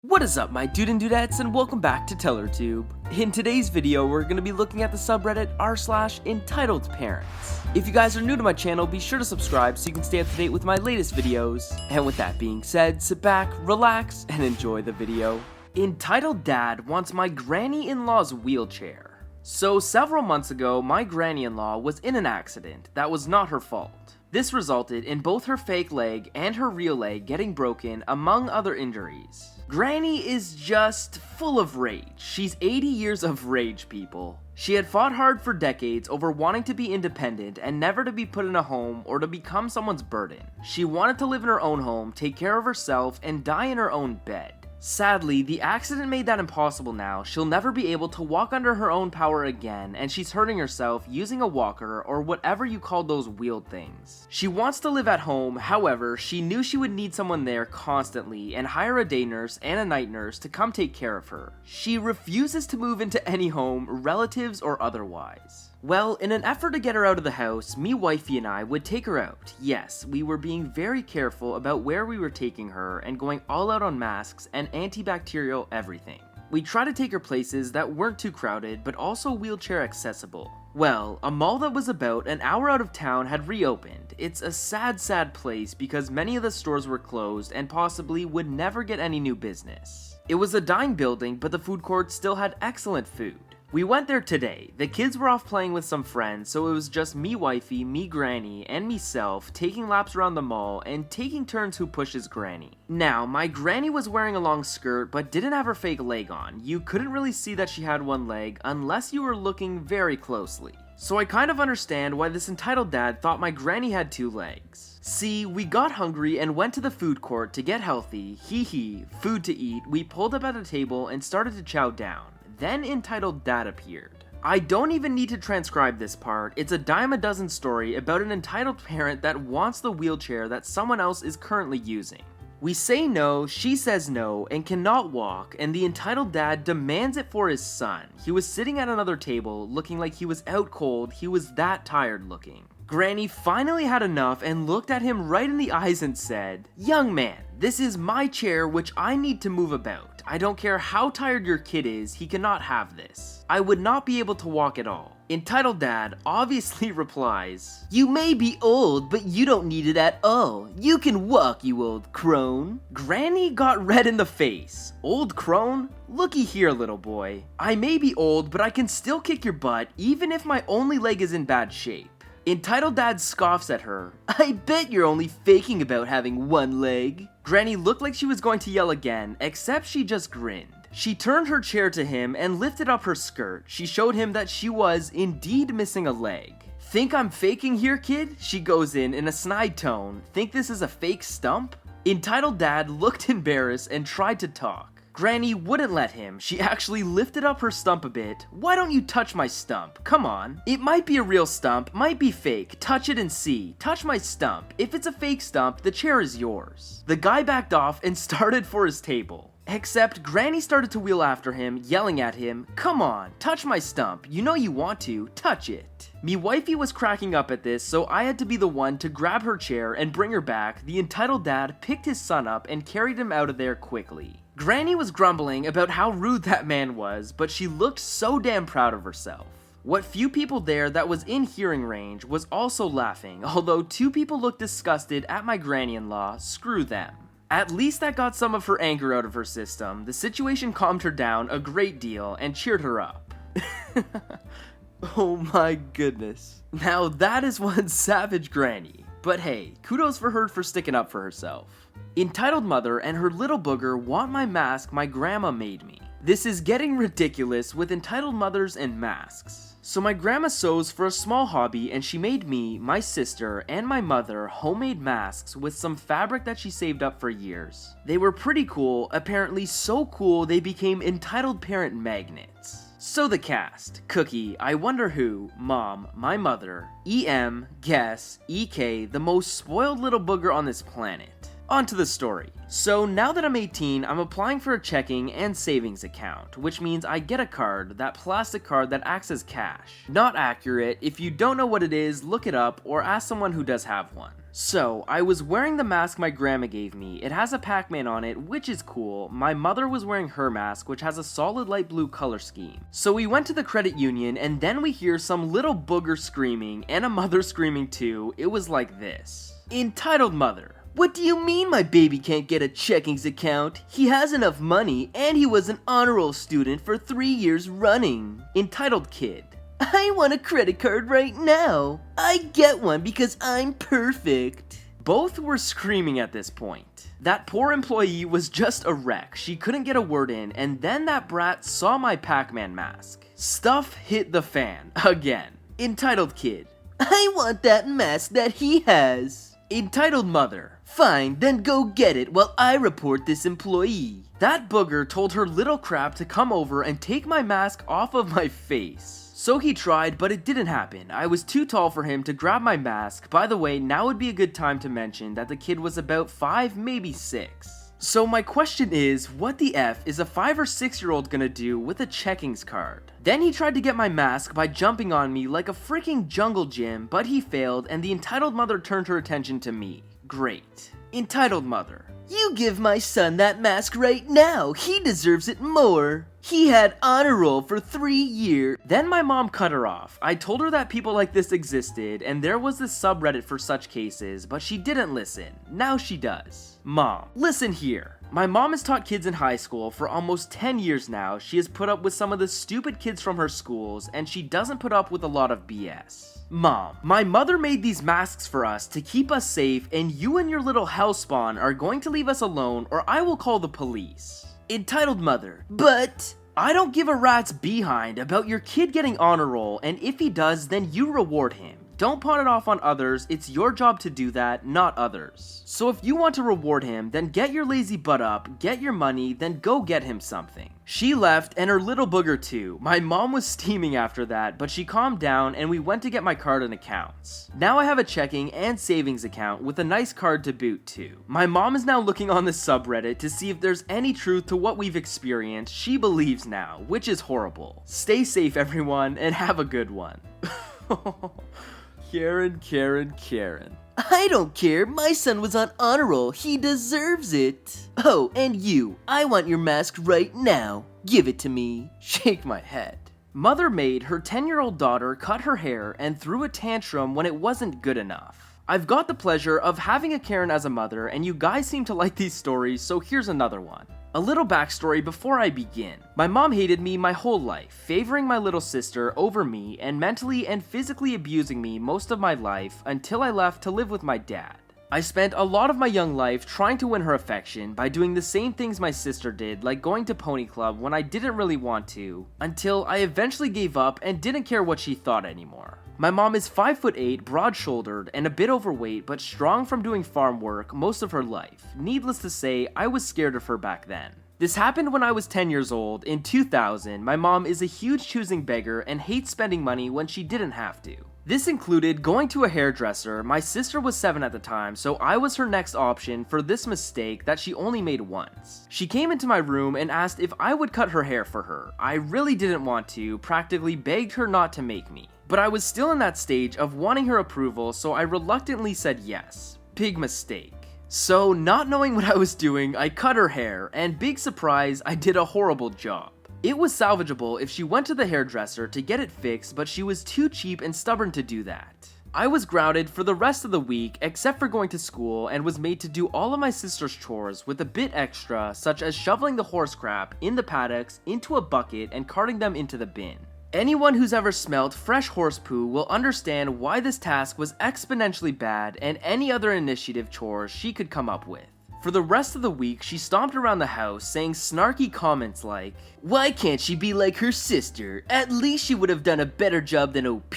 What is up, my dude and dudettes, and welcome back to TellerTube. In today's video, we're going to be looking at the subreddit r/Entitledparents. If you guys are new to my channel, be sure to subscribe so you can stay up to date with my latest videos. And with that being said, sit back, relax, and enjoy the video. Entitled Dad wants my granny-in-law's wheelchair. So several months ago, my granny-in-law was in an accident that was not her fault. This resulted in both her fake leg and her real leg getting broken, among other injuries. Granny is just full of rage. She's 80 years of rage, people. She had fought hard for decades over wanting to be independent and never to be put in a home or to become someone's burden. She wanted to live in her own home, take care of herself, and die in her own bed. Sadly, the accident made that impossible now. She'll never be able to walk under her own power again, and she's hurting herself using a walker or whatever you call those wheeled things. She wants to live at home, however, she knew she would need someone there constantly and hire a day nurse and a night nurse to come take care of her. She refuses to move into any home, relatives or otherwise. Well, in an effort to get her out of the house, me wifey and I would take her out. Yes, we were being very careful about where we were taking her and going all out on masks and antibacterial everything. We tried to take her places that weren't too crowded but also wheelchair accessible. Well, a mall that was about an hour out of town had reopened. It's a sad place because many of the stores were closed and possibly would never get any new business. It was a dying building, but the food court still had excellent food. We went there today. The kids were off playing with some friends, so it was just me wifey, me granny, and meself taking laps around the mall and taking turns who pushes granny. Now, my granny was wearing a long skirt but didn't have her fake leg on. You couldn't really see that she had one leg unless you were looking very closely. So I kind of understand why this entitled dad thought my granny had two legs. See, we got hungry and went to the food court to get healthy, food to eat. We pulled up at a table and started to chow down. Then Entitled Dad appeared. I don't even need to transcribe this part. It's a dime a dozen story about an entitled parent that wants the wheelchair that someone else is currently using. We say no, she says no, and cannot walk, and the entitled dad demands it for his son. He was sitting at another table, looking like he was out cold. He was that tired looking. Granny finally had enough and looked at him right in the eyes and said, "Young man, this is my chair which I need to move about. I don't care how tired your kid is, he cannot have this. I would not be able to walk at all." Entitled Dad obviously replies, "You may be old, but you don't need it at all. You can walk, you old crone." Granny got red in the face. Old crone? Looky here, little boy. I may be old, but I can still kick your butt even if my only leg is in bad shape. Entitled Dad scoffs at her. "I bet you're only faking about having one leg." Granny looked like she was going to yell again, except she just grinned. She turned her chair to him and lifted up her skirt. She showed him that she was indeed missing a leg. "Think I'm faking here, kid?" She goes in a snide tone. "Think this is a fake stump?" Entitled Dad looked embarrassed and tried to talk. Granny wouldn't let him. She actually lifted up her stump a bit. "Why don't you touch my stump? Come on. It might be a real stump, might be fake. Touch it and see. Touch my stump. If it's a fake stump, the chair is yours." The guy backed off and started for his table. Except Granny started to wheel after him, yelling at him, "Come on, touch my stump. You know you want to. Touch it." Me wifey was cracking up at this, so I had to be the one to grab her chair and bring her back. The entitled dad picked his son up and carried him out of there quickly. Granny was grumbling about how rude that man was, but she looked so damn proud of herself. What few people there that was in hearing range was also laughing, although two people looked disgusted at my granny-in-law. Screw them. At least that got some of her anger out of her system. The situation calmed her down a great deal and cheered her up. Oh my goodness. Now that is one savage granny. But hey, kudos for her for sticking up for herself. Entitled mother and her little booger want my mask my grandma made me. This is getting ridiculous with entitled mothers and masks. So my grandma sews for a small hobby and she made me, my sister, and my mother homemade masks with some fabric that she saved up for years. They were pretty cool, apparently so cool they became entitled parent magnets. So the cast: Cookie, I wonder who, Mom, my mother, EM, Guess, EK, the most spoiled little booger on this planet. On to the story. So now that I'm 18, I'm applying for a checking and savings account, which means I get a card, that plastic card that acts as cash. Not accurate. If you don't know what it is, look it up or ask someone who does have one. So, I was wearing the mask my grandma gave me. It has a Pac-Man on it, which is cool. My mother was wearing her mask, which has a solid light blue color scheme. So we went to the credit union, and then we hear some little booger screaming, and a mother screaming too. It was like this. Entitled mother. What do you mean my baby can't get a checkings account? He has enough money, and he was an honor roll student for 3 years running. Entitled kid. I want a credit card right now. I get one because I'm perfect. Both were screaming at this point. That poor employee was just a wreck. She couldn't get a word in, and then that brat saw my Pac-Man mask. Stuff hit the fan again. Entitled kid. I want that mask that he has. Entitled mother. Fine, then go get it while I report this employee. That booger told her little crap to come over and take my mask off of my face. So he tried, but it didn't happen. I was too tall for him to grab my mask. By the way, now would be a good time to mention that the kid was about 5, maybe 6. So my question is, what the F is a 5 or 6-year-old gonna do with a checkings card? Then he tried to get my mask by jumping on me like a freaking jungle gym, but he failed and the entitled mother turned her attention to me. Great. Entitled mother. You give my son that mask right now. He deserves it more. He had honor roll for 3 years. Then my mom cut her off. I told her that people like this existed and there was this subreddit for such cases, but she didn't listen. Now she does. Mom, listen here. My mom has taught kids in high school for almost 10 years now. She has put up with some of the stupid kids from her schools, and she doesn't put up with a lot of BS. Mom, my mother made these masks for us to keep us safe, and you and your little hellspawn are going to leave us alone or I will call the police. Entitled mother. But I don't give a rat's behind about your kid getting honor roll, and if he does, then you reward him. Don't pawn it off on others, it's your job to do that, not others. So if you want to reward him, then get your lazy butt up, get your money, then go get him something. She left, and her little booger too. My mom was steaming after that, but she calmed down and we went to get my card and accounts. Now I have a checking and savings account with a nice card to boot too. My mom is now looking on the subreddit to see if there's any truth to what we've experienced. She believes now, which is horrible. Stay safe everyone, and have a good one. Karen. I don't care. My son was on honor roll. He deserves it. Oh, and you. I want your mask right now. Give it to me. Shake my head. Mother made her 10-year-old daughter cut her hair and threw a tantrum when it wasn't good enough. I've got the pleasure of having a Karen as a mother, and you guys seem to like these stories, so here's another one. A little backstory before I begin. My mom hated me my whole life, favoring my little sister over me and mentally and physically abusing me most of my life until I left to live with my dad. I spent a lot of my young life trying to win her affection by doing the same things my sister did, like going to Pony Club when I didn't really want to, until I eventually gave up and didn't care what she thought anymore. My mom is 5'8", broad-shouldered, and a bit overweight, but strong from doing farm work most of her life. Needless to say, I was scared of her back then. This happened when I was 10 years old. In 2000, my mom is a huge choosing beggar and hates spending money when she didn't have to. This included going to a hairdresser. My sister was 7 at the time, so I was her next option for this mistake that she only made once. She came into my room and asked if I would cut her hair for her. I really didn't want to, practically begged her not to make me. But I was still in that stage of wanting her approval, so I reluctantly said yes. Big mistake. So, not knowing what I was doing, I cut her hair, and big surprise, I did a horrible job. It was salvageable if she went to the hairdresser to get it fixed, but she was too cheap and stubborn to do that. I was grounded for the rest of the week, except for going to school, and was made to do all of my sister's chores with a bit extra, such as shoveling the horse crap in the paddocks into a bucket and carting them into the bin. Anyone who's ever smelt fresh horse poo will understand why this task was exponentially bad and any other initiative chores she could come up with. For the rest of the week, she stomped around the house saying snarky comments like, "Why can't she be like her sister? At least she would have done a better job than OP.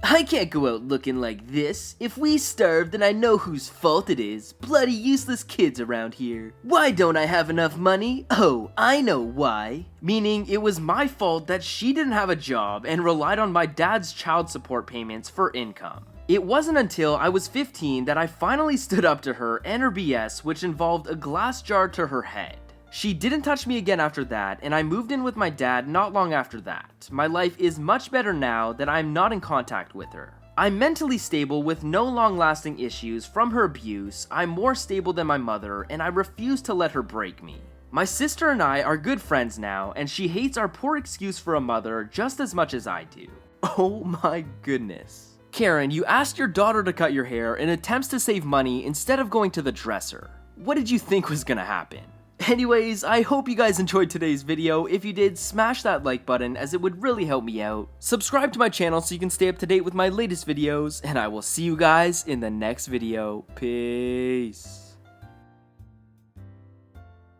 I can't go out looking like this. If we starve, then I know whose fault it is. Bloody useless kids around here. Why don't I have enough money? Oh, I know why." Meaning it was my fault that she didn't have a job and relied on my dad's child support payments for income. It wasn't until I was 15 that I finally stood up to her and her BS, which involved a glass jar to her head. She didn't touch me again after that, and I moved in with my dad not long after that. My life is much better now that I'm not in contact with her. I'm mentally stable with no long-lasting issues from her abuse, I'm more stable than my mother, and I refuse to let her break me. My sister and I are good friends now, and she hates our poor excuse for a mother just as much as I do. Oh my goodness. Karen, you asked your daughter to cut your hair in attempts to save money instead of going to the dresser. What did you think was gonna happen? Anyways, I hope you guys enjoyed today's video. If you did, smash that like button as it would really help me out. Subscribe to my channel so you can stay up to date with my latest videos, and I will see you guys in the next video. Peace.